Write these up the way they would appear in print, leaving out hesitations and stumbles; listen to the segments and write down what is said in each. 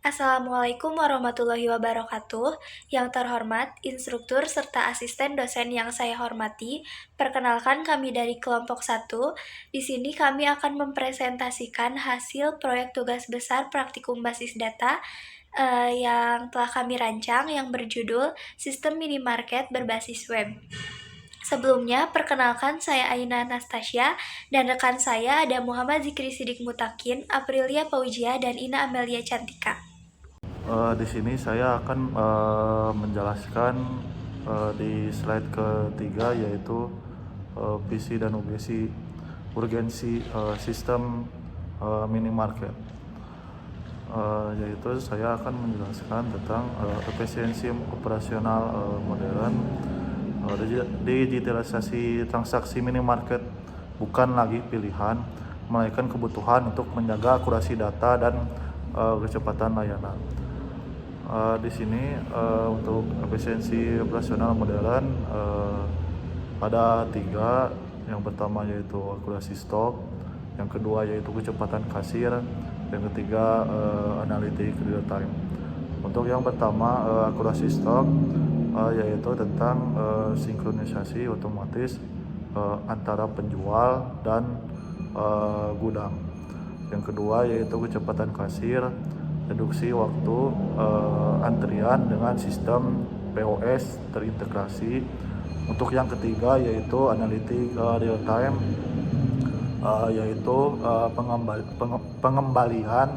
Assalamualaikum warahmatullahi wabarakatuh. Yang terhormat, instruktur serta asisten dosen yang saya hormati, perkenalkan kami dari kelompok 1. Di sini kami akan mempresentasikan hasil proyek tugas besar praktikum basis data yang telah kami rancang yang berjudul Sistem Minimarket Berbasis Web. Sebelumnya, perkenalkan saya Aina Anastasia dan rekan saya ada Muhammad Zikri Sidik Mutakin, Aprilia Paujia, dan Ina Amelia Cantika. Di sini saya akan menjelaskan di slide ketiga, yaitu visi dan urgensi sistem minimarket. Yaitu saya akan menjelaskan tentang efisiensi operasional modern. Digitalisasi transaksi minimarket bukan lagi pilihan, melainkan kebutuhan untuk menjaga akurasi data dan kecepatan layanan. Di sini untuk efisiensi operasional modern ada tiga. Yang pertama yaitu akurasi stok, yang kedua yaitu kecepatan kasir, yang ketiga analitik real time. Untuk yang pertama akurasi stok, yaitu tentang sinkronisasi otomatis antara penjual dan gudang. Yang kedua yaitu kecepatan kasir, reduksi waktu antrian dengan sistem POS terintegrasi. Untuk yang ketiga yaitu analitik real time, yaitu pengembalian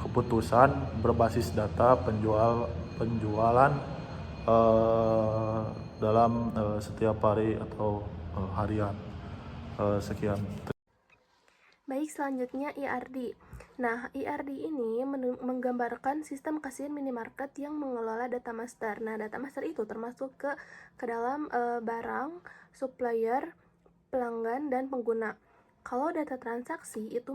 keputusan berbasis data penjualan dalam setiap hari atau harian. Sekian. Baik, selanjutnya IRD. Nah, IRD ini menggambarkan sistem kasir minimarket yang mengelola data master. Nah, data master itu termasuk ke dalam barang, supplier, pelanggan, dan pengguna. Kalau data transaksi itu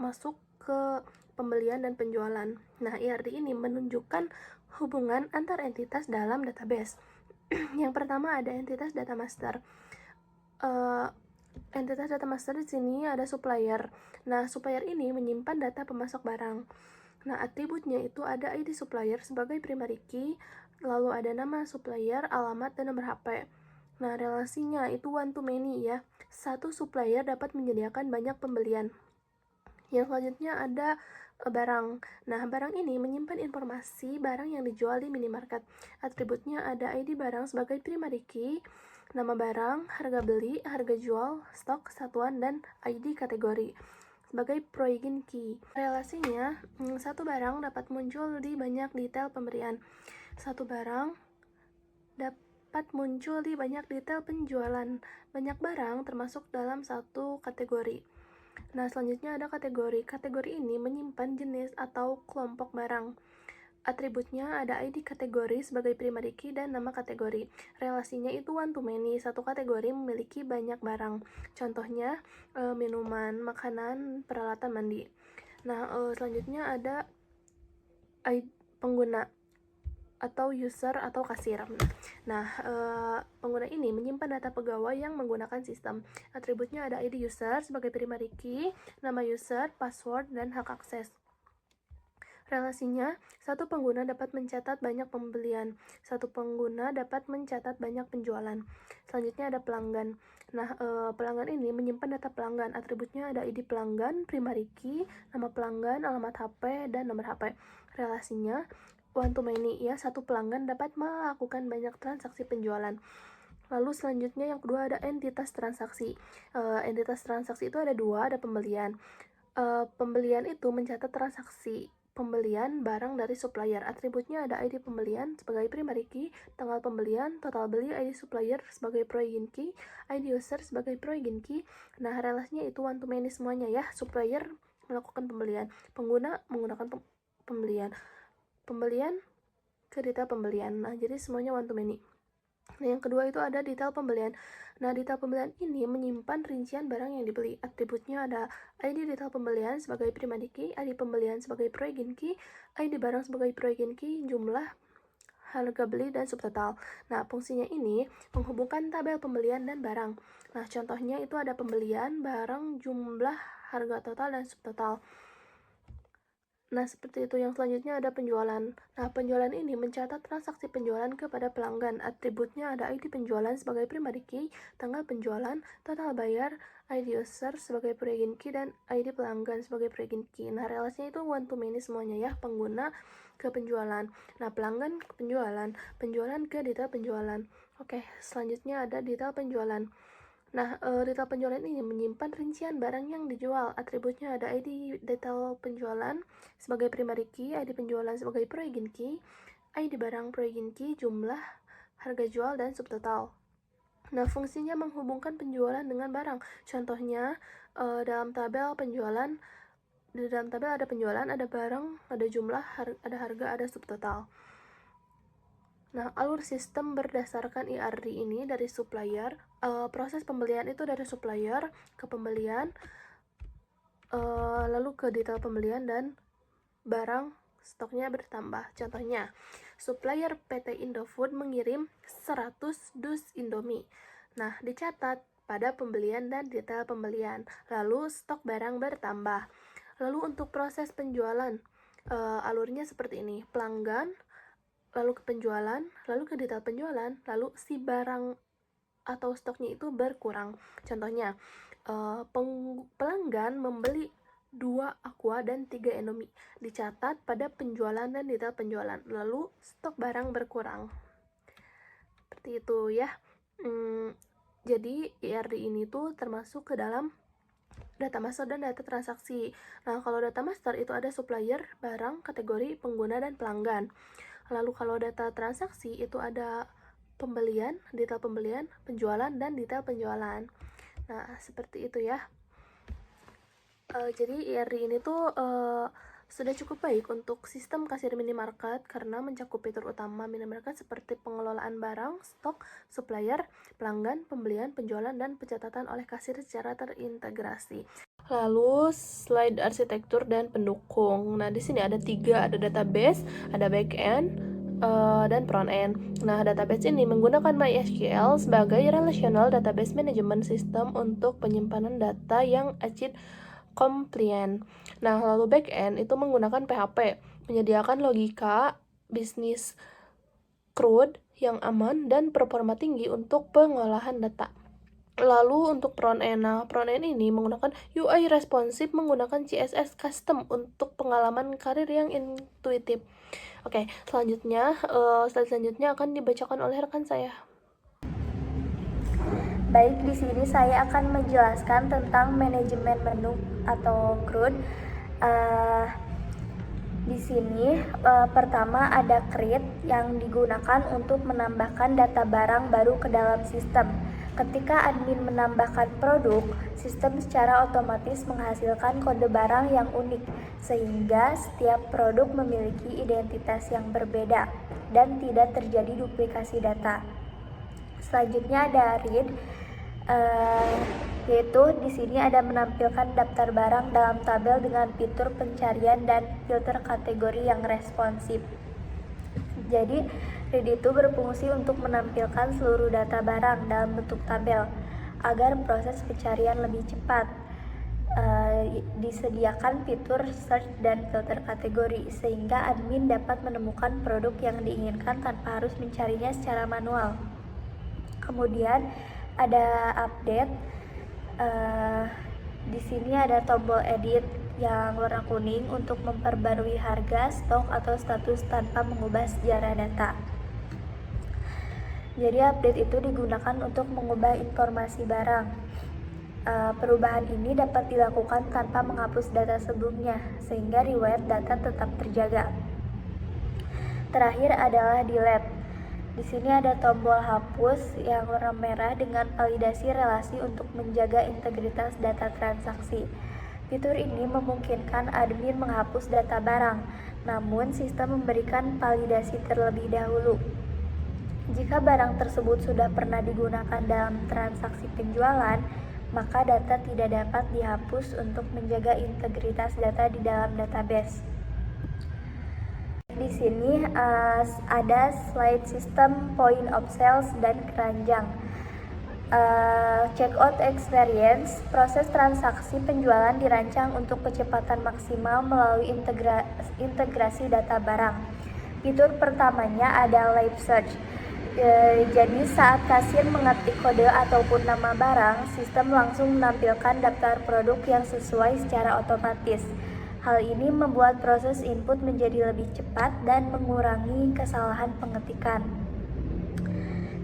masuk ke pembelian dan penjualan. Nah, IRD ini menunjukkan hubungan antar entitas dalam database. Yang pertama ada entitas data master. Entitas data master di sini ada supplier. Nah, supplier ini menyimpan data pemasok barang. Nah, atributnya itu ada ID supplier sebagai primary key, lalu ada nama supplier, alamat, dan nomor HP. Nah, relasinya itu one to many ya. Satu supplier dapat menyediakan banyak pembelian. Yang selanjutnya ada barang. Nah, barang ini menyimpan informasi barang yang dijual di minimarket. Atributnya ada ID barang sebagai primary key, nama barang, harga beli, harga jual, stok, satuan, dan ID kategori sebagai proigin key. Relasinya, satu barang dapat muncul di banyak detail pemberian. Satu barang dapat muncul di banyak detail penjualan. Banyak barang termasuk dalam satu kategori. Nah, selanjutnya ada kategori. Kategori ini menyimpan jenis atau kelompok barang. Atributnya ada ID kategori sebagai primary key dan nama kategori. Relasinya itu one to many. Satu kategori memiliki banyak barang. Contohnya minuman, makanan, peralatan mandi. Nah, selanjutnya ada ID pengguna atau user atau kasir. Nah, pengguna ini menyimpan data pegawai yang menggunakan sistem. Atributnya ada ID user sebagai primary key, nama user, password, dan hak akses. Relasinya, satu pengguna dapat mencatat banyak pembelian, satu pengguna dapat mencatat banyak penjualan. Selanjutnya ada pelanggan. Nah, pelanggan ini menyimpan data pelanggan. Atributnya ada ID pelanggan, primary key, nama pelanggan, alamat HP, dan nomor HP. Relasinya, one to many ya, satu pelanggan dapat melakukan banyak transaksi penjualan. Lalu selanjutnya yang kedua ada entitas transaksi. Entitas transaksi itu ada dua, ada pembelian. Pembelian itu mencatat transaksi pembelian barang dari supplier. Atributnya ada ID pembelian sebagai primary key, tanggal pembelian, total beli, ID supplier sebagai proigin key, ID user sebagai proigin key. Nah, relasinya itu one to many semuanya ya. Supplier melakukan pembelian, pengguna menggunakan pembelian ke detail pembelian. Nah, jadi semuanya one to many. Nah, yang kedua itu ada detail pembelian. Nah, detail pembelian ini menyimpan rincian barang yang dibeli. Atributnya ada ID detail pembelian sebagai primary key, ID pembelian sebagai proigin key, ID barang sebagai proigin key, jumlah, harga beli, dan subtotal. Nah, fungsinya ini menghubungkan tabel pembelian dan barang. Nah, contohnya itu ada pembelian, barang, jumlah, harga total, dan subtotal. Nah, seperti itu. Yang selanjutnya ada penjualan. Nah, penjualan ini mencatat transaksi penjualan kepada pelanggan. Atributnya ada ID penjualan sebagai primary key, tanggal penjualan, total bayar, ID user sebagai pre-agent key, dan ID pelanggan sebagai pre-agent key. Nah, relasinya itu one to many semuanya ya, pengguna ke penjualan. Nah, pelanggan ke penjualan, penjualan ke detail penjualan. Oke, selanjutnya ada detail penjualan. Nah, detail penjualan ini menyimpan rincian barang yang dijual. Atributnya ada ID detail penjualan sebagai primary key, ID penjualan sebagai pre-agent key, ID barang pre-agent key, jumlah, harga jual, dan subtotal. Nah, fungsinya menghubungkan penjualan dengan barang. Contohnya, dalam tabel penjualan, di dalam tabel ada penjualan, ada barang, ada jumlah, ada harga, ada subtotal. Nah, alur sistem berdasarkan IRD ini dari supplier, proses pembelian itu dari supplier ke pembelian, lalu ke detail pembelian, dan barang stoknya bertambah. Contohnya, supplier PT Indofood mengirim 100 dus Indomie. Nah, dicatat pada pembelian dan detail pembelian, lalu stok barang bertambah. Lalu untuk proses penjualan, alurnya seperti ini: pelanggan, lalu ke penjualan, lalu ke detail penjualan, lalu si barang atau stoknya itu berkurang. Contohnya, pelanggan membeli 2 Aqua dan 3 Indomie. Dicatat pada penjualan dan detail penjualan, lalu stok barang berkurang. Seperti itu ya. Jadi IRD ini tuh termasuk ke dalam data master dan data transaksi. Nah, kalau data master itu ada supplier, barang, kategori, pengguna, dan pelanggan. Lalu kalau data transaksi itu ada pembelian, detail pembelian, penjualan, dan detail penjualan. Nah, seperti itu ya. Jadi IRD ini tuh sudah cukup baik untuk sistem kasir minimarket karena mencakup fitur utama minimarket seperti pengelolaan barang, stok, supplier, pelanggan, pembelian, penjualan, dan pencatatan oleh kasir secara terintegrasi. Lalu slide arsitektur dan pendukung. Nah, di sini ada 3, ada database, ada backend, dan front end. Nah, database ini menggunakan MySQL sebagai relational database management system untuk penyimpanan data yang ACID compliant. Nah, lalu backend itu menggunakan PHP, menyediakan logika bisnis CRUD yang aman dan performa tinggi untuk pengolahan data. Lalu untuk front end, ini menggunakan UI responsive menggunakan CSS custom untuk pengalaman karir yang intuitif. Oke, selanjutnya slide selanjutnya akan dibacakan oleh rekan saya. Baik, di sini saya akan menjelaskan tentang manajemen menu atau CRUD. Di sini pertama ada create yang digunakan untuk menambahkan data barang baru ke dalam sistem. Ketika admin menambahkan produk, sistem secara otomatis menghasilkan kode barang yang unik, sehingga setiap produk memiliki identitas yang berbeda dan tidak terjadi duplikasi data. Selanjutnya ada read, yaitu di sini ada menampilkan daftar barang dalam tabel dengan fitur pencarian dan filter kategori yang responsif. Jadi, read itu berfungsi untuk menampilkan seluruh data barang dalam bentuk tabel agar proses pencarian lebih cepat. Disediakan fitur search dan filter kategori sehingga admin dapat menemukan produk yang diinginkan tanpa harus mencarinya secara manual. Kemudian ada update. Di sini ada tombol edit yang warna kuning untuk memperbarui harga, stok, atau status tanpa mengubah sejarah data. Jadi update itu digunakan untuk mengubah informasi barang. Perubahan ini dapat dilakukan tanpa menghapus data sebelumnya, sehingga riwayat data tetap terjaga. Terakhir adalah delete. Di sini ada tombol hapus yang warna merah dengan validasi relasi untuk menjaga integritas data transaksi. Fitur ini memungkinkan admin menghapus data barang, namun sistem memberikan validasi terlebih dahulu. Jika barang tersebut sudah pernah digunakan dalam transaksi penjualan, maka data tidak dapat dihapus untuk menjaga integritas data di dalam database. Di sini ada slide sistem point of sales dan keranjang. Checkout experience, proses transaksi penjualan dirancang untuk kecepatan maksimal melalui integrasi data barang. Fitur pertamanya ada live search. Jadi saat kasir mengetik kode ataupun nama barang, sistem langsung menampilkan daftar produk yang sesuai secara otomatis. Hal ini membuat proses input menjadi lebih cepat dan mengurangi kesalahan pengetikan.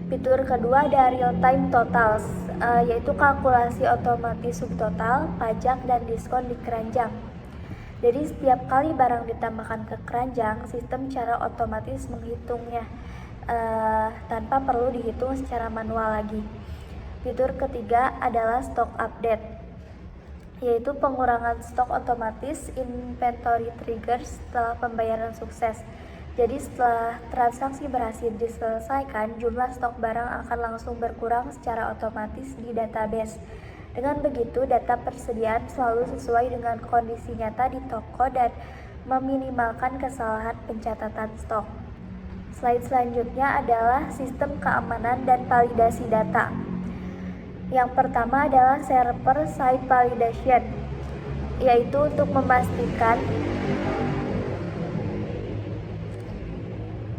Fitur kedua ada real-time totals, yaitu kalkulasi otomatis subtotal, pajak, dan diskon di keranjang. Jadi setiap kali barang ditambahkan ke keranjang, sistem secara otomatis menghitungnya tanpa perlu dihitung secara manual lagi. Fitur ketiga adalah stock update, yaitu pengurangan stok otomatis inventory triggers setelah pembayaran sukses. Jadi setelah transaksi berhasil diselesaikan, jumlah stok barang akan langsung berkurang secara otomatis di database. Dengan begitu, data persediaan selalu sesuai dengan kondisi nyata di toko dan meminimalkan kesalahan pencatatan stok. Slide selanjutnya adalah sistem keamanan dan validasi data. Yang pertama adalah server side validation, yaitu untuk memastikan.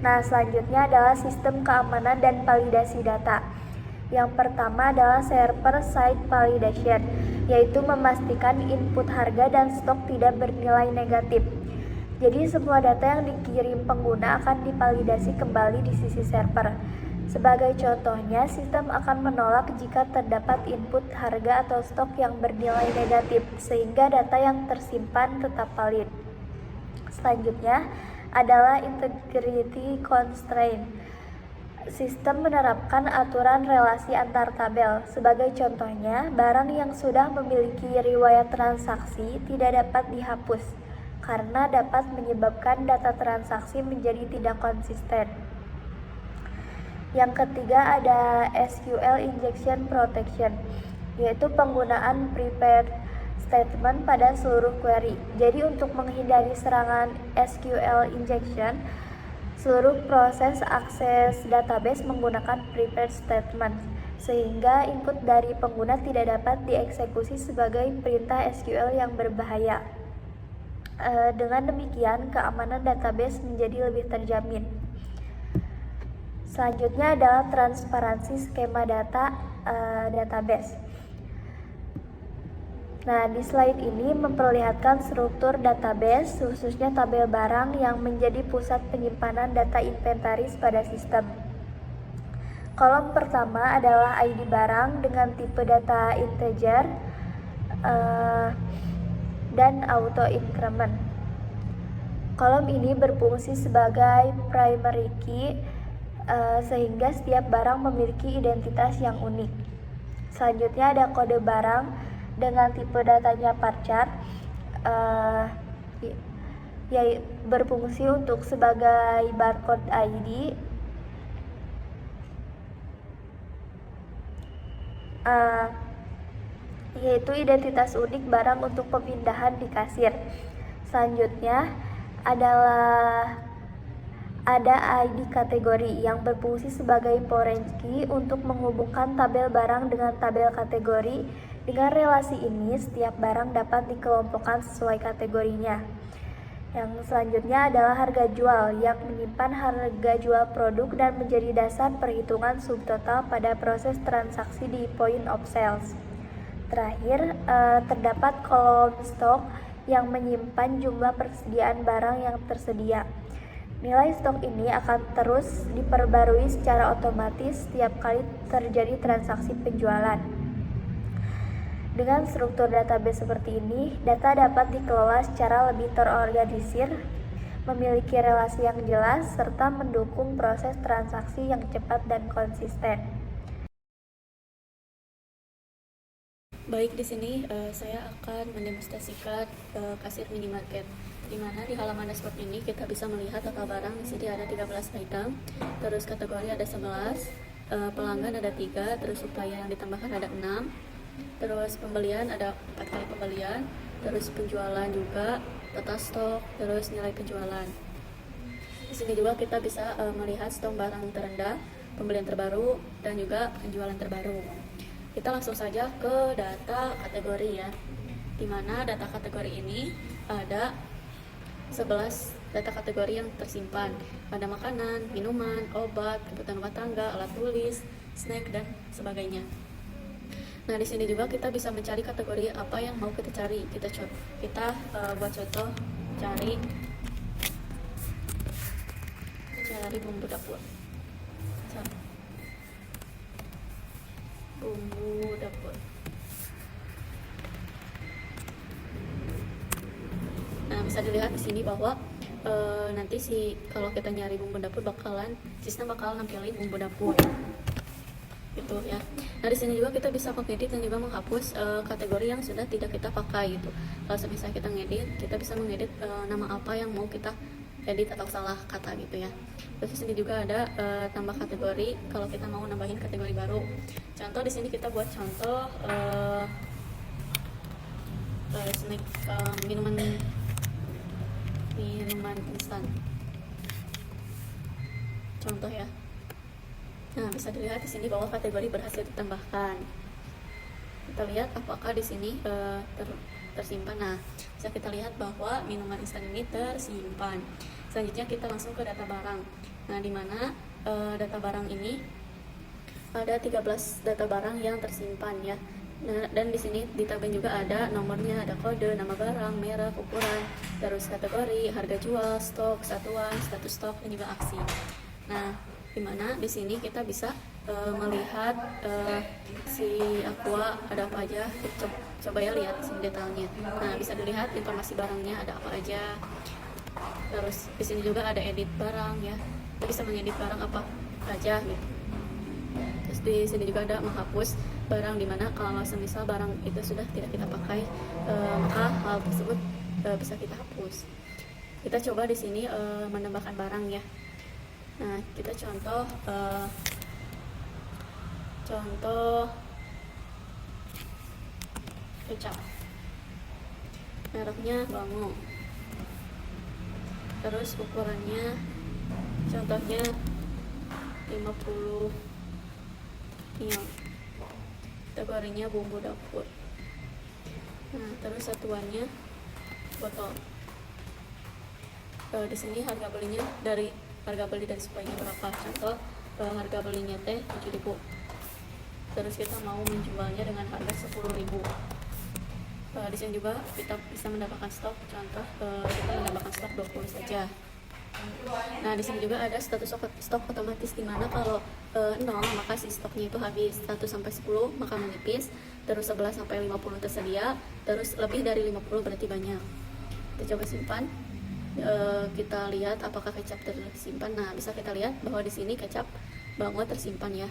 Nah, selanjutnya adalah sistem keamanan dan validasi data. Yang pertama adalah server side validation, yaitu memastikan input harga dan stok tidak bernilai negatif. Jadi semua data yang dikirim pengguna akan divalidasi kembali di sisi server. Sebagai contohnya, sistem akan menolak jika terdapat input harga atau stok yang bernilai negatif, sehingga data yang tersimpan tetap valid. Selanjutnya adalah integrity constraint. Sistem menerapkan aturan relasi antar tabel. Sebagai contohnya, barang yang sudah memiliki riwayat transaksi tidak dapat dihapus karena dapat menyebabkan data transaksi menjadi tidak konsisten. Yang ketiga ada SQL injection protection, yaitu penggunaan prepared statement pada seluruh query. Jadi untuk menghindari serangan SQL injection, seluruh proses akses database menggunakan prepared statement, sehingga input dari pengguna tidak dapat dieksekusi sebagai perintah SQL yang berbahaya. Dengan demikian, keamanan database menjadi lebih terjamin. Selanjutnya adalah transparansi skema data database. Nah, di slide ini memperlihatkan struktur database, khususnya tabel barang yang menjadi pusat penyimpanan data inventaris pada sistem. Kolom pertama adalah ID barang dengan tipe data integer dan auto increment. Kolom ini berfungsi sebagai primary key, sehingga setiap barang memiliki identitas yang unik. Selanjutnya ada kode barang dengan tipe datanya varchar, berfungsi untuk sebagai barcode ID, yaitu identitas unik barang untuk pemindahan di kasir. Selanjutnya adalah ada ID kategori yang berfungsi sebagai foreign key untuk menghubungkan tabel barang dengan tabel kategori. Dengan relasi ini, setiap barang dapat dikelompokkan sesuai kategorinya. Yang selanjutnya adalah harga jual yang menyimpan harga jual produk dan menjadi dasar perhitungan subtotal pada proses transaksi di point of sales. Terakhir, terdapat kolom stok yang menyimpan jumlah persediaan barang yang tersedia. Nilai stok ini akan terus diperbarui secara otomatis setiap kali terjadi transaksi penjualan. Dengan struktur database seperti ini, data dapat dikelola secara lebih terorganisir, memiliki relasi yang jelas, serta mendukung proses transaksi yang cepat dan konsisten. Baik, di sini saya akan mendemonstrasikan kasir minimarket, di mana di halaman dashboard ini kita bisa melihat total barang. Di sini ada 13 item, terus kategori ada 11, pelanggan ada 3, terus supplier yang ditambahkan ada 6, terus pembelian ada 4 kali pembelian, terus penjualan juga, total stok, terus nilai penjualan. Di sini juga kita bisa melihat stok barang terendah pembelian terbaru, dan juga penjualan terbaru. Kita langsung saja ke data kategori ya, dimana data kategori ini ada 11 data kategori yang tersimpan. Ada makanan, minuman, obat, kebutuhan rumah tangga, alat tulis, snack, dan sebagainya. Nah, di sini juga kita bisa mencari kategori apa yang mau kita cari. Kita buat contoh cari bumbu dapur. Bumbu dapur. Nah, bisa dilihat di sini bahwa nanti kalau kita nyari bumbu dapur sistem bakalan nampilin bumbu dapur. Gitu ya. Nah, di sini juga kita bisa mengedit dan juga menghapus kategori yang sudah tidak kita pakai gitu. Kalau misalnya kita ngedit, kita bisa mengedit nama apa yang mau kita edit atau salah kata gitu ya. Terus di sini juga ada tambah kategori kalau kita mau nambahin kategori baru. Contoh di sini kita buat contoh snack, minuman instan. Contoh ya. Nah, bisa dilihat di sini bahwa kategori berhasil ditambahkan. Kita lihat apakah di sini tersimpan. Nah, bisa kita lihat bahwa minuman instan ini tersimpan. Selanjutnya kita langsung ke data barang. Nah, di mana data barang ini ada 13 data barang yang tersimpan ya. Nah, dan di sini di tabnya juga ada nomornya, ada kode, nama barang, merek, ukuran, terus kategori, harga jual, stok, satuan, status stok, dan juga aksi. Nah, dimana di sini kita bisa melihat si Aqua ada apa aja. Coba ya lihat sini detailnya. Nah, bisa dilihat informasi barangnya ada apa aja. Terus di sini juga ada edit barang ya. Kita bisa mengedit barang apa aja gitu. Terus di sini juga ada menghapus barang, dimana kalau semisal barang itu sudah tidak kita pakai, maka hal tersebut bisa kita hapus. Kita coba di sini menambahkan barang ya. Nah, kita contoh kecap, mereknya Bango, terus ukurannya contohnya 50 ml, kategorinya bumbu dapur. Nah, terus satuannya botol. Di sini harga beli dari supplier berapa. Contoh harga belinya teh 7.000, terus kita mau menjualnya dengan harga 10.000. Di sini juga kita bisa mendapatkan stok. Contoh kita mendapatkan stok 20 saja. Nah, di sini juga ada status stok otomatis, dimana kalau 0 maka si stoknya itu habis, 1 sampai 10 maka menipis, terus 11 sampai 50 tersedia, terus lebih dari 50 berarti banyak. Kita coba simpan. Kita lihat apakah kecap tersimpan. Nah, bisa kita lihat bahwa di sini kecap Bango tersimpan ya,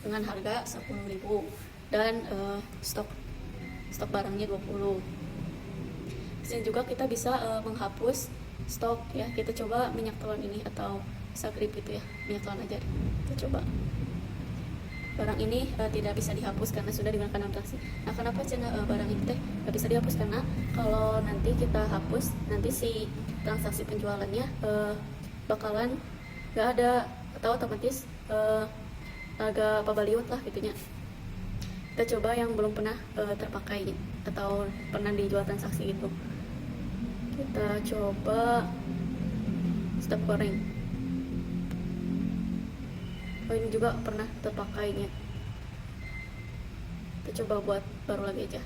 dengan harga 10.000 dan stok barangnya 20. Di sini juga kita bisa menghapus stok ya. Kita coba minyak telon ini atau sagrip itu ya, minyak telon aja. Kita coba. Barang ini tidak bisa dihapus karena sudah digunakan dalam transaksi. Nah, kenapa barang ini nggak bisa dihapus? Karena kalau nanti kita hapus, nanti si transaksi penjualannya bakalan nggak ada, atau otomatis agak pabaliut lah gitunya. Kita coba yang belum pernah terpakai atau pernah dijual transaksi gitu. Kita coba stop goreng. Oh, ini juga pernah terpakainya. Kita coba buat baru lagi aja.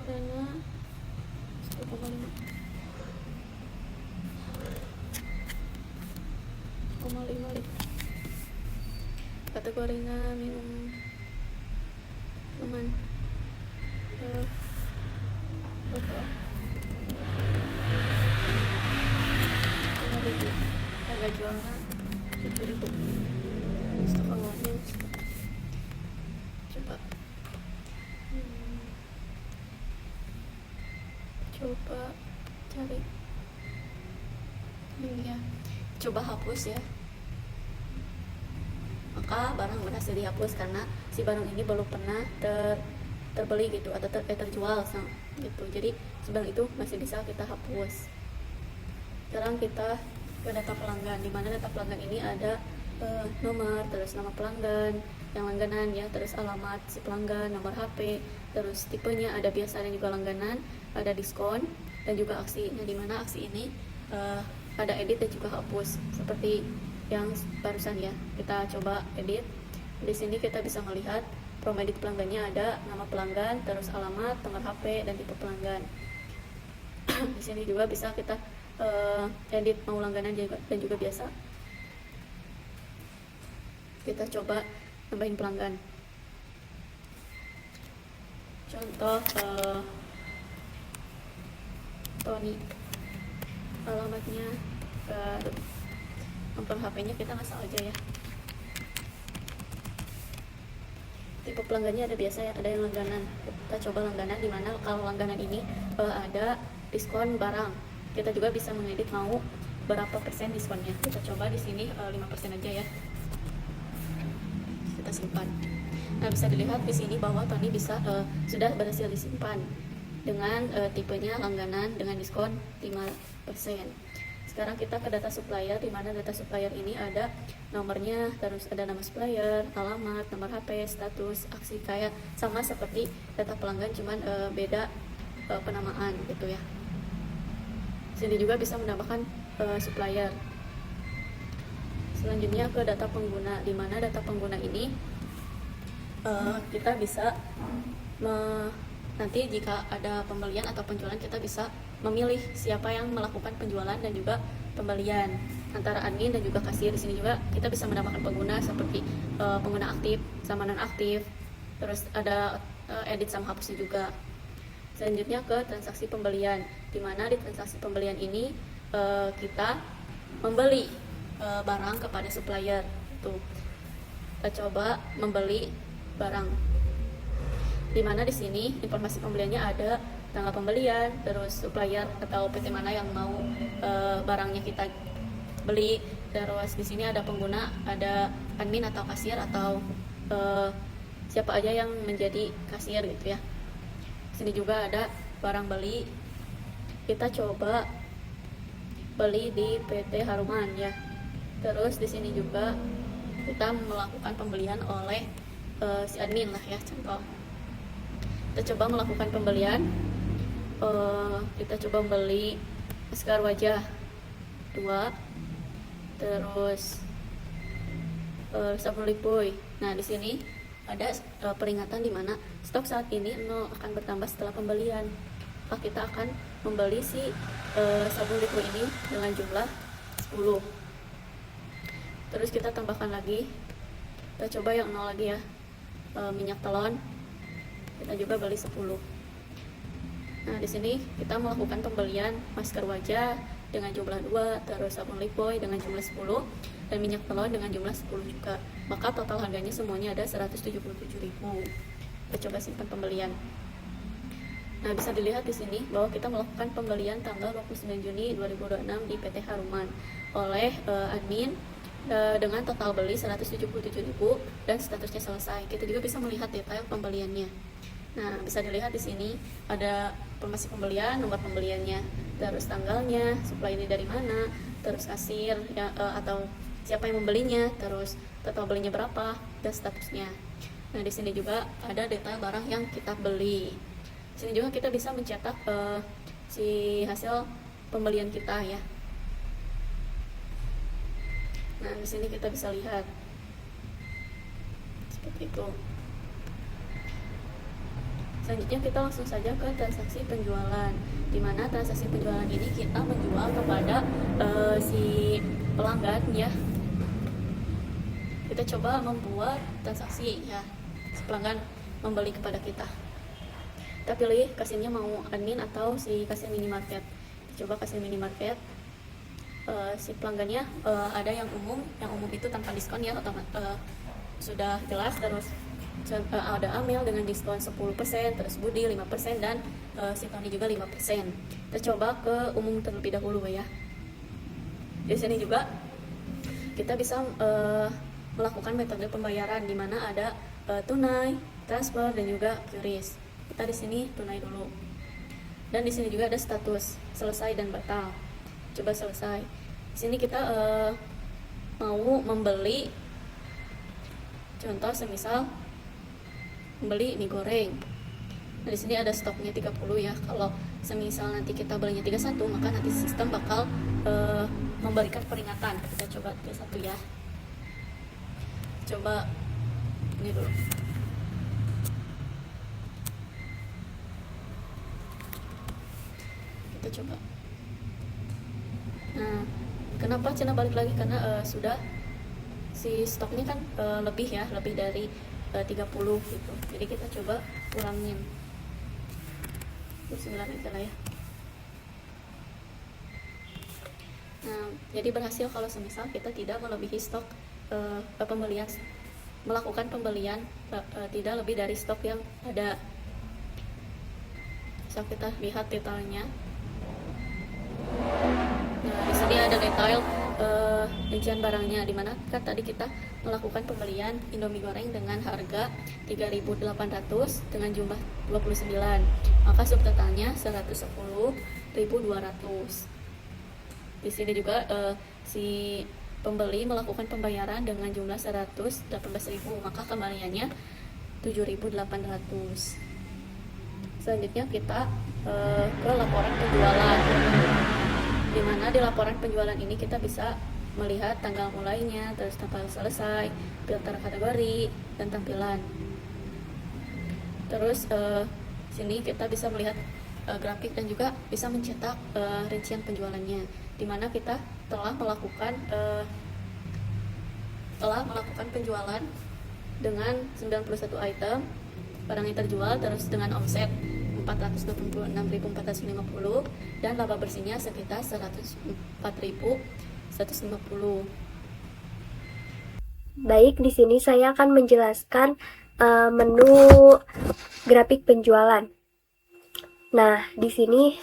Karena 1,5 liter. Kategorinya minuman botol. Harga jualnya 7.000. Stok awalnya coba cari ini ya, coba hapus ya. Maka maka barang berhasil dihapus karena si barang ini belum pernah terbeli gitu atau terjual gitu. Jadi si barang itu masih bisa kita hapus. Sekarang kita ke data pelanggan, di mana data pelanggan ini ada nomor, terus nama pelanggan yang langganan ya, terus alamat si pelanggan, nomor HP, terus tipenya, ada biasa dan juga langganan, ada diskon dan juga aksi. Nah, di mana aksi ini ada edit dan juga hapus seperti yang barusan ya. Kita coba edit. Di sini kita bisa melihat prom edit pelanggannya, ada nama pelanggan, terus alamat, nomor HP dan tipe pelanggan. Di sini juga bisa kita edit mau langganan dan juga biasa. Kita coba nambahin pelanggan. Contoh Tony, alamatnya nomor HP-nya kita ngasal aja ya. Tipe pelanggannya ada biasa ya, ada yang langganan. Kita coba langganan, dimana kalau langganan ini ada diskon barang. Kita juga bisa mengedit mau berapa persen diskonnya. Kita coba di sini 5% aja ya. Kita simpan. Nah, bisa dilihat di sini bahwa Tony sudah berhasil disimpan dengan tipenya langganan dengan diskon 5%. Sekarang kita ke data supplier, di mana data supplier ini ada nomornya, terus ada nama supplier, alamat, nomor HP, status, aksi, kayak sama seperti data pelanggan, cuman beda penamaan gitu ya. Sini juga bisa menambahkan supplier. Selanjutnya ke data pengguna, di mana data pengguna ini kita bisa nanti jika ada pembelian atau penjualan, kita bisa memilih siapa yang melakukan penjualan dan juga pembelian antara admin dan juga kasir. Di sini juga kita bisa menambahkan pengguna seperti pengguna aktif sama non aktif, terus ada edit sama hapusnya juga. Selanjutnya ke transaksi pembelian, di mana di transaksi pembelian ini kita membeli barang kepada supplier. Tuh, kita coba membeli barang, di mana di sini informasi pembeliannya ada tanggal pembelian, terus supplier atau PT mana yang mau barangnya kita beli, terus di sini ada pengguna, ada admin atau kasir atau siapa aja yang menjadi kasir gitu ya. Sini juga ada barang beli, kita coba beli di PT Haruman ya. Terus di sini juga kita melakukan pembelian oleh si admin lah ya, contoh. Kita coba melakukan pembelian, kita coba beli masker wajah 2, terus sabun lipoy. Nah, di sini ada peringatan di mana stok saat ini 0 akan bertambah setelah pembelian. Maka kita akan membeli si sabun lipoy ini dengan jumlah 10. Terus kita tambahkan lagi, kita coba yang 0 lagi ya, minyak telon, kita juga beli 10. Nah, di sini kita melakukan pembelian masker wajah dengan jumlah 2, terus sabun lipoy dengan jumlah 10, dan minyak telon dengan jumlah 10 juga. Maka total harganya semuanya ada 177.000. Kita coba simpan pembelian. Nah, bisa dilihat di sini bahwa kita melakukan pembelian tanggal 29 Juni 2026 di PT Haruman oleh admin dengan total beli 177.000 dan statusnya selesai. Kita juga bisa melihat detail pembeliannya. Nah, bisa dilihat di sini ada informasi pembelian, nomor pembeliannya, terus tanggalnya, supply ini dari mana, terus kasir ya, atau siapa yang membelinya, terus total belinya berapa, dan statusnya. Nah, di sini juga ada detail barang yang kita beli. Di sini juga kita bisa mencetak si hasil pembelian kita ya. Nah, di sini kita bisa lihat seperti itu. Selanjutnya kita langsung saja ke transaksi penjualan, di mana transaksi penjualan ini kita menjual kepada si pelanggan ya. Kita coba membuat transaksi ya, si pelanggan membeli kepada kita. Kita pilih kasirnya mau admin atau si kasir minimarket. Kita coba kasir minimarket. Si pelanggannya ada yang umum itu tanpa diskon ya, sudah jelas. Terus ada Amel dengan diskon 10%, terus Budi 5%, dan si Tony juga 5%. Kita coba ke umum terlebih dahulu ya. Di sini juga kita bisa melakukan metode pembayaran di mana ada tunai, transfer, dan juga QRIS. Kita di sini tunai dulu. Dan di sini juga ada status selesai dan batal. Coba selesai. Di sini kita mau membeli, contoh semisal membeli mie goreng. Nah, di sini ada stoknya 30 ya. Kalau semisal nanti kita belinya 31, maka nanti sistem bakal memberikan peringatan. Kita coba 31 ya. Coba ini dulu. Kita coba. Nah, kenapa Cina balik lagi? Karena sudah si stoknya kan lebih ya, lebih dari 30 gitu. Jadi kita coba kurangin 9 aja lah ya. Nah, jadi berhasil kalau semisal kita tidak melebihi stok pembelian, melakukan pembelian tidak lebih dari stok yang ada. Bisa kita lihat detailnya. Nah, di sini ada detail rincian barangnya, dimana kan tadi kita melakukan pembelian Indomie goreng dengan harga 3.800 dengan jumlah 29, maka subtotalnya 110.200. Di sini juga si pembeli melakukan pembayaran dengan jumlah 118.000, maka kembaliannya 7.800. Selanjutnya kita ke laporan penjualan, di mana di laporan penjualan ini kita bisa melihat tanggal mulainya, terus tanggal selesai, filter kategori, dan tampilan. Terus sini kita bisa melihat grafik dan juga bisa mencetak rincian penjualannya, di mana kita telah melakukan penjualan dengan 91 item barang yang terjual, terus dengan omset 486.450 dan laba bersihnya sekitar 104.150. Baik, di sini saya akan menjelaskan menu grafik penjualan. Nah, di sini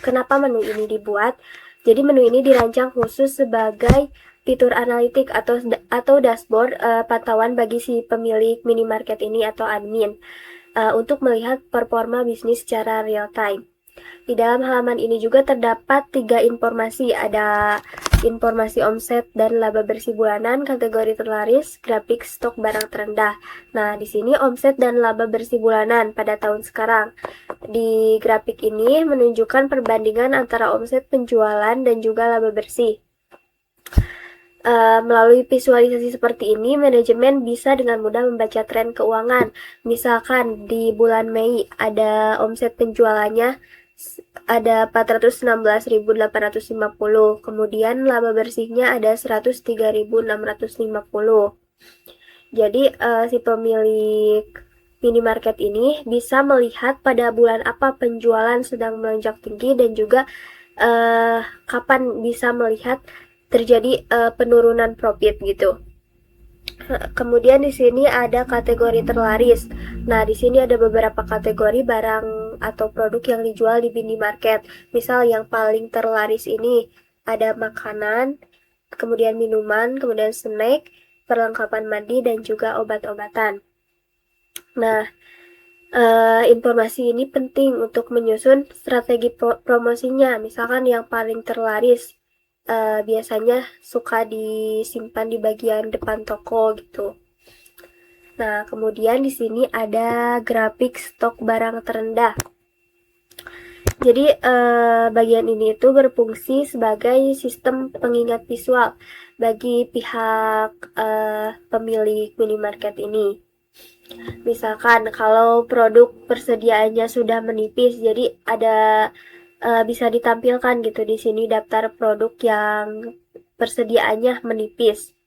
kenapa menu ini dibuat? Jadi menu ini dirancang khusus sebagai fitur analitik atau dashboard pantauan bagi si pemilik minimarket ini atau admin untuk melihat performa bisnis secara real time. Di dalam halaman ini juga terdapat 3 informasi, ada informasi omset dan laba bersih bulanan, kategori terlaris, grafik stok barang terendah. Nah, di sini omset dan laba bersih bulanan pada tahun sekarang. Di grafik ini menunjukkan perbandingan antara omset penjualan dan juga laba bersih. Melalui visualisasi seperti ini, manajemen bisa dengan mudah membaca tren keuangan. Misalkan di bulan Mei ada omset penjualannya ada 416.850, kemudian laba bersihnya ada 103.650. Jadi si pemilik minimarket ini bisa melihat pada bulan apa penjualan sedang melonjak tinggi dan juga kapan bisa melihat terjadi penurunan profit gitu. Kemudian di sini ada kategori terlaris. Nah, di sini ada beberapa kategori barang atau produk yang dijual di minimarket. Misal yang paling terlaris ini ada makanan, kemudian minuman, kemudian snack, perlengkapan mandi, dan juga obat-obatan. Nah, informasi ini penting untuk menyusun strategi promosinya. Misalkan yang paling terlaris biasanya suka disimpan di bagian depan toko gitu. Nah, kemudian di sini ada grafik stok barang terendah. Jadi bagian ini itu berfungsi sebagai sistem pengingat visual bagi pihak pemilik minimarket ini. Misalkan kalau produk persediaannya sudah menipis, jadi ada bisa ditampilkan gitu di sini daftar produk yang persediaannya menipis.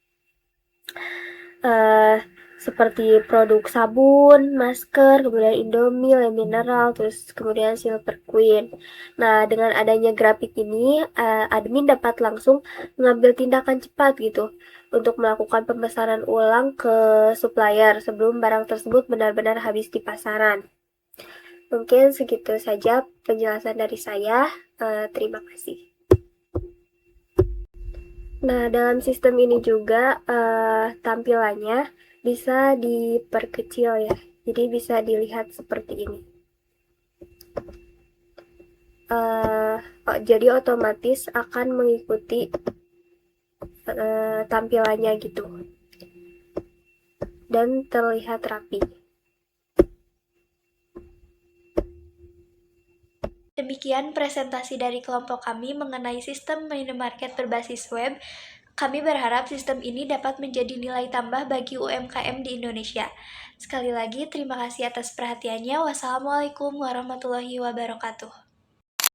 Seperti produk sabun, masker, kemudian Indomie, lem mineral, terus kemudian Silver Queen. Nah, dengan adanya grafik ini, admin dapat langsung mengambil tindakan cepat gitu untuk melakukan pemesanan ulang ke supplier sebelum barang tersebut benar-benar habis di pasaran. Mungkin segitu saja penjelasan dari saya. Terima kasih. Nah, dalam sistem ini juga tampilannya bisa diperkecil ya. Jadi bisa dilihat seperti ini. Jadi otomatis akan mengikuti tampilannya gitu. Dan terlihat rapi. Demikian presentasi dari kelompok kami mengenai sistem minimarket berbasis web. Kami berharap sistem ini dapat menjadi nilai tambah bagi UMKM di Indonesia. Sekali lagi, terima kasih atas perhatiannya. Wassalamualaikum warahmatullahi wabarakatuh.